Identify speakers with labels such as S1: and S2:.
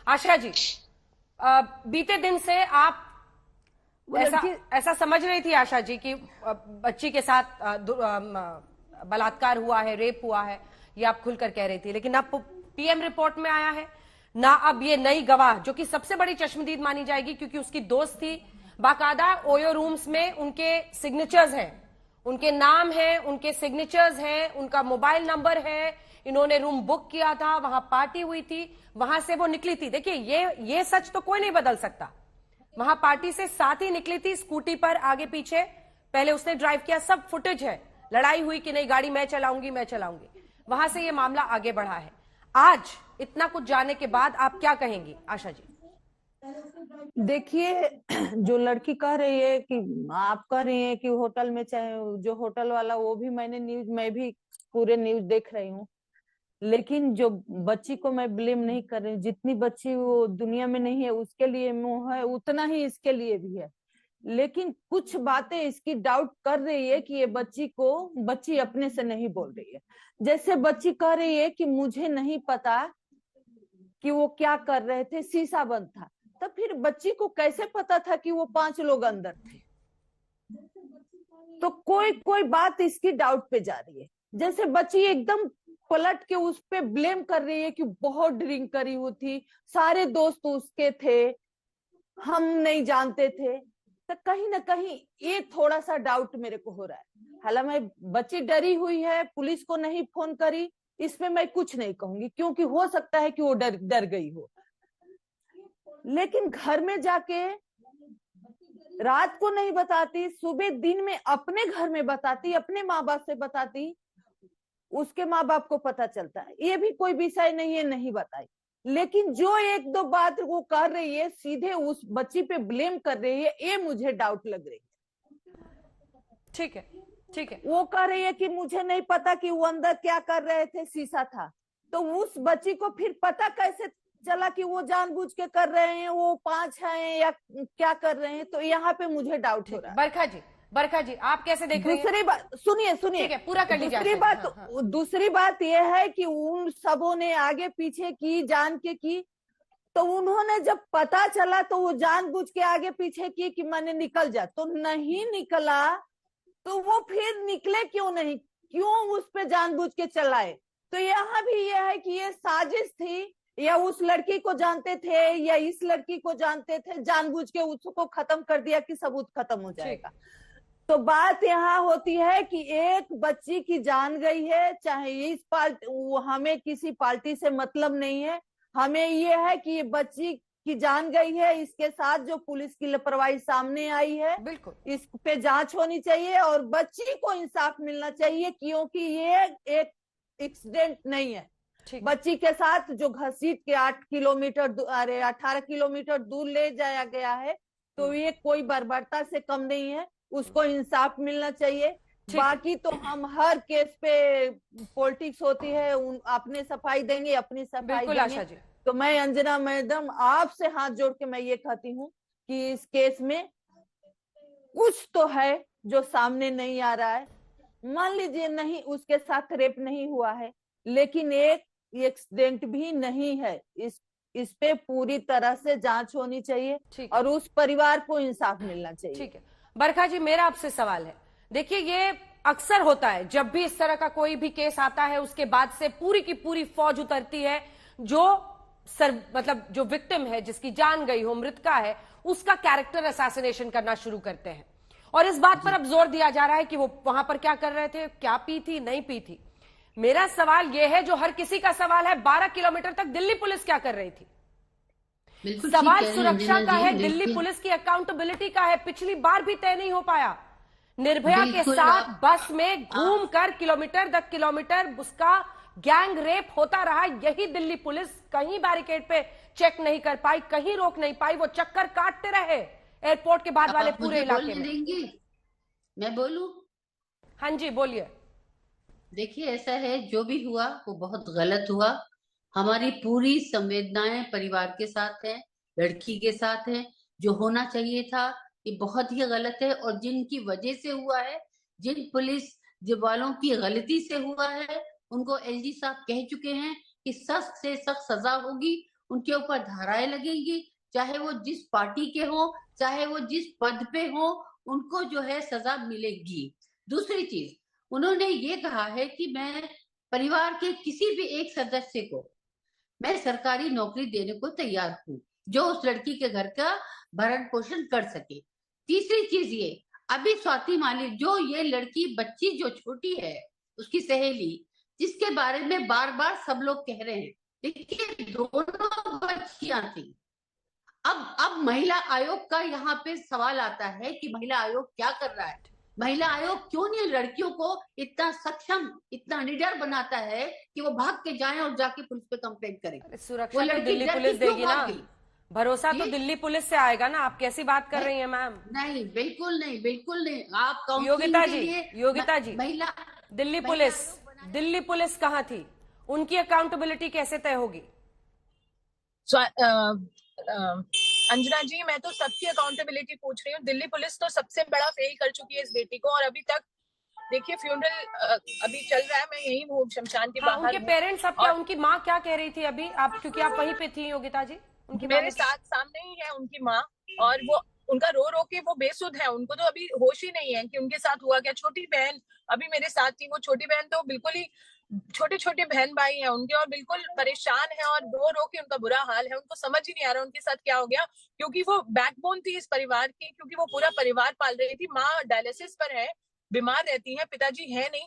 S1: आशा जी, बीते दिन से आप ऐसा समझ रही थी आशा जी कि बच्ची के साथ बलात्कार हुआ है, रेप हुआ है, ये आप खुलकर कह रही थी, लेकिन अब पीएम रिपोर्ट में आया है ना, अब ये नई गवाह जो कि सबसे बड़ी चश्मदीद मानी जाएगी क्योंकि उसकी दोस्त थी, बाकायदा ओयो रूम्स में उनके सिग्नेचर्स हैं, उनके नाम हैं, उनके सिग्नेचर्स हैं, उनका मोबाइल नंबर है, इन्होंने रूम बुक किया था, वहां पार्टी हुई थी, वहां से वो निकली थी। देखिए ये सच तो कोई नहीं बदल सकता। वहां पार्टी से साथ ही निकली थी, स्कूटी पर आगे पीछे, पहले उसने ड्राइव किया, सब फुटेज है। लड़ाई हुई कि नहीं, गाड़ी मैं चलाऊंगी, वहां से ये मामला आगे बढ़ा है। आज इतना कुछ जानने के बाद आप क्या कहेंगी आशा जी?
S2: देखिए, जो लड़की कह रही है कि आप कह रही हैं कि होटल में, चाहे जो होटल वाला, वो भी मैं भी पूरे न्यूज देख रही हूँ, लेकिन जो बच्ची को मैं ब्लेम नहीं कर रही हूँ। जितनी बच्ची वो दुनिया में नहीं है उसके लिए मुंह है, उतना ही इसके लिए भी है। लेकिन कुछ बातें इसकी डाउट कर रही है कि ये बच्ची अपने से नहीं बोल रही है। जैसे बच्ची कह रही है कि मुझे नहीं पता कि वो क्या कर रहे थे, शीशा बंद था। तो फिर बच्ची को कैसे पता था कि वो 5 लोग अंदर थे? तो कोई कोई बात इसकी डाउट पे जा रही है। जैसे बच्ची एकदम पलट के उस पे ब्लेम कर रही है कि बहुत ड्रिंक करी हुई थी, सारे दोस्त उसके थे, हम नहीं जानते थे। तो कहीं ना कहीं ये थोड़ा सा डाउट मेरे को हो रहा है। हालांकि बच्ची डरी हुई है, पुलिस को नहीं फोन करी, इसमें मैं कुछ नहीं कहूंगी, क्योंकि हो सकता है कि वो डर गई हो। लेकिन घर में जाके रात को नहीं बताती, सुबह दिन में अपने घर में बताती, अपने माँ बाप से बताती, उसके माँ बाप को पता चलता है। ये भी कोई विषय नहीं है, नहीं बताई। लेकिन जो एक दो बात वो कर रही है, सीधे उस बच्ची पे ब्लेम कर रही है, ये मुझे डाउट लग रही है।
S1: ठीक है, ठीक है।
S2: वो कह रही है कि मुझे नहीं पता कि वो अंदर क्या कर रहे थे, शीशा था। तो उस बच्ची को फिर पता कैसे चला कि वो जानबूझ के कर रहे हैं, वो 5 हैं या क्या कर रहे हैं? तो यहाँ पे मुझे डाउट हो रहा है।
S1: बरखा जी, आप कैसे देख रही हैं?
S2: दूसरी बात सुनिए,
S1: ठीक है, पूरा कर लीजिए।
S2: दूसरी बात यह है कि उन सबों ने आगे पीछे की, जान के की। तो उन्होंने जब पता चला तो वो जानबूझ के आगे पीछे की कि मैंने निकल जा, तो नहीं निकला। तो वो फिर निकले क्यों नहीं, क्यों उस पे जानबूझ के चलाए? तो यहाँ भी यह है कि ये साजिश थी, या उस लड़की को जानते थे या इस लड़की को जानते थे, जानबूझ के उसको खत्म कर दिया कि सबूत खत्म हो जाएगा। तो बात यहाँ होती है कि एक बच्ची की जान गई है, चाहे इस पार्टी, हमें किसी पार्टी से मतलब नहीं है। हमें ये है कि ये बच्ची की जान गई है, इसके साथ जो पुलिस की लापरवाही सामने आई है,
S1: बिल्कुल,
S2: इस पे जांच होनी चाहिए और बच्ची को इंसाफ मिलना चाहिए, क्योंकि ये एक एक्सीडेंट नहीं है। बच्ची के साथ जो घसीट के 18 किलोमीटर दूर ले जाया गया है, तो ये कोई बर्बरता से कम नहीं है। उसको इंसाफ मिलना चाहिए। बाकी तो हम हर केस पे पॉलिटिक्स होती है, अपने सफाई देंगे, अपनी सफाई देंगे। तो मैं अंजना मैडम आपसे हाथ जोड़ के मैं ये कहती हूँ कि इस केस में कुछ तो है जो सामने नहीं आ रहा है। मान लीजिए नहीं, उसके साथ रेप नहीं हुआ है, लेकिन एक एक्सीडेंट भी नहीं है। इस पे पूरी तरह से जांच होनी चाहिए और उस परिवार को इंसाफ मिलना चाहिए।
S1: ठीक है बरखा जी, मेरा आपसे सवाल है, देखिए ये अक्सर होता है जब भी इस तरह का कोई भी केस आता है, उसके बाद से पूरी की पूरी फौज उतरती है, मतलब जो विक्टिम है, जिसकी जान गई हो, मृतका है, उसका कैरेक्टर असैसिनेशन करना शुरू करते हैं। और इस बात पर अब जोर दिया जा रहा है कि वो वहां पर क्या कर रहे थे, क्या पी थी, नहीं पी थी। मेरा सवाल यह है, जो हर किसी का सवाल है, 12 किलोमीटर तक दिल्ली पुलिस क्या कर रही थी? सवाल सुरक्षा का है, दिल्ली पुलिस की अकाउंटेबिलिटी का है। पिछली बार भी तय नहीं हो पाया। निर्भया के साथ बस में घूमकर किलोमीटर दर किलोमीटर उसका गैंग रेप होता रहा। यही दिल्ली पुलिस कहीं बैरिकेड पे चेक नहीं कर पाई, कहीं रोक नहीं पाई, वो चक्कर काटते रहे एयरपोर्ट के बाद वाले पूरे इलाके में।
S3: मैं बोलूं?
S1: हाँ जी, बोलिए।
S3: देखिए, ऐसा है, जो भी हुआ वो बहुत गलत हुआ। हमारी पूरी संवेदनाएं परिवार के साथ है, लड़की के साथ है। जो होना चाहिए था ये बहुत ही गलत है, और जिनकी वजह से हुआ है, जिन पुलिस वालों की गलती से हुआ है, उनको एलजी साहब कह चुके हैं कि सख्त से सख्त सजा होगी उनके ऊपर धाराएं लगेंगी, चाहे वो जिस पार्टी के हो, चाहे वो जिस पद पे हो, उनको जो है सजा मिलेगी। दूसरी चीज, उन्होंने ये कहा है कि मैं परिवार के किसी भी एक सदस्य को मैं सरकारी नौकरी देने को तैयार हूँ, जो उस लड़की के घर का भरण पोषण कर सके। तीसरी चीज ये, अभी स्वाति मालिक, जो ये लड़की बच्ची जो छोटी है, उसकी सहेली, जिसके बारे में बार बार सब लोग कह रहे हैं, देखिए दोनों बच्चियां थी। अब महिला आयोग का यहाँ पे सवाल आता है कि महिला आयोग क्या कर रहा है। महिला आयोग क्यों नहीं लड़कियों को इतना सक्षम, इतना निडर बनाता है कि वो भाग के जाएं और जाके पुलिस पे कंप्लेंट करें।
S1: सुरक्षा तो दिल्ली पुलिस देगी ना, भरोसा तो दिल्ली पुलिस से आएगा ना। आप कैसी बात कर रही हैं मैम?
S3: नहीं, बिल्कुल नहीं, बिल्कुल नहीं। आप
S1: योगिता जी महिला दिल्ली पुलिस कहाँ थी? उनकी अकाउंटेबिलिटी कैसे तय होगी?
S4: अंजना जी, मैं तो सबकी अकाउंटेबिलिटी पूछ रही हूँ। दिल्ली पुलिस तो सबसे बड़ा फेल कर चुकी है इस बेटी को, और अभी तक देखिए फ्यूनरल अभी चल रहा है, मैं यही हूँ शमशान के बाहर।
S1: उनके पेरेंट्स अब क्या, उनकी माँ क्या कह रही थी अभी? आप क्योंकि आप वहीं पे थी योगिता जी, उनकी
S4: मेरे साथ सामने ही है उनकी माँ, और वो उनका रो रो के वो बेसुध है। उनको तो अभी होश ही नहीं है कि उनके साथ हुआ क्या। छोटी बहन अभी मेरे साथ थी, वो छोटी बहन तो बिल्कुल ही, छोटे छोटे बहन भाई हैं उनके, और बिल्कुल परेशान है और रो रो के उनका बुरा हाल है। उनको समझ ही नहीं आ रहा उनके साथ क्या हो गया, क्योंकि वो बैकबोन थी इस परिवार की, क्योंकि वो पूरा परिवार पाल रही थी। माँ डायलिसिस पर है, बीमार रहती है, पिताजी है नहीं,